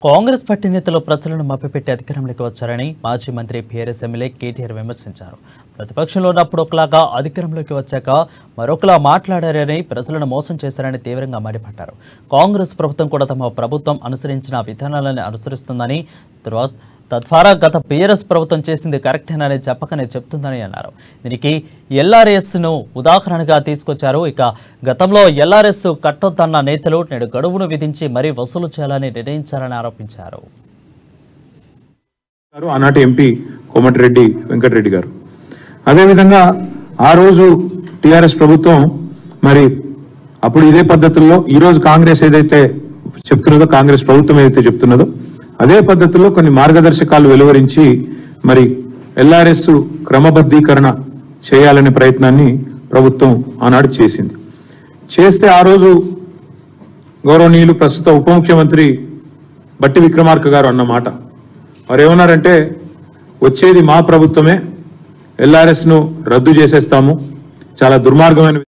Congress party నేతలు ప్రజలను మభ్యపెట్టి అధికారంలోకి వచ్చారని మాజీ మంత్రి బీఆర్ఎస్ ఎమ్మెల్యే కేటీఆర్ విమర్శించారు. ప్రతిపక్షంలో ఉన్నప్పుడు ఒకలాగా అధికారంలోకి వచ్చాక మరొకలా మాట్లాడారని, ప్రజలను మోసం చేశారని తీవ్రంగా మండిపడ్డారు. కాంగ్రెస్ ప్రభుత్వం కూడా తమ ప్రభుత్వం అనుసరించిన విధానాలను అనుసరిస్తుందని, తద్వారా గత బీఆర్ఎస్ ప్రభుత్వం చేసింది కరెక్టేనని చెప్పకనే చెప్తుందని అన్నారు. దీనికి ఎల్ఆర్ఎస్ను ఉదాహరణగా తీసుకొచ్చారు. ఇక గతంలో ఎల్ఆర్ఎస్ కట్టొద్దన్న నేతలు నేడు గడువును విధించి మరీ వసూలు చేయాలని నిర్ణయించారని ఆరోపించారు. ఆనాటి ఎంపీ కోమటిరెడ్డి వెంకటరెడ్డి గారు అదేవిధంగా ఆ రోజు టీఆర్ఎస్ ప్రభుత్వం మరి అప్పుడు ఇదే పద్ధతుల్లో ఈరోజు కాంగ్రెస్ ఏదైతే చెప్తున్నదో, కాంగ్రెస్ ప్రభుత్వం ఏదైతే చెప్తున్నదో అదే పద్ధతిలో కొన్ని మార్గదర్శకాలు వెలువరించి మరి ఎల్ఆర్ఎస్ క్రమబద్ధీకరణ చేయాలనే ప్రయత్నాన్ని ప్రభుత్వం ఆనాడు చేస్తే ఆ రోజు గౌరవనీయులు ప్రస్తుత ఉప ముఖ్యమంత్రి బట్టి విక్రమార్క గారు అన్నమాట, వారు ఏమన్నారంటే వచ్చేది మా ప్రభుత్వమే, ఎల్ఆర్ఎస్ను రద్దు చేసేస్తాము, చాలా దుర్మార్గమైన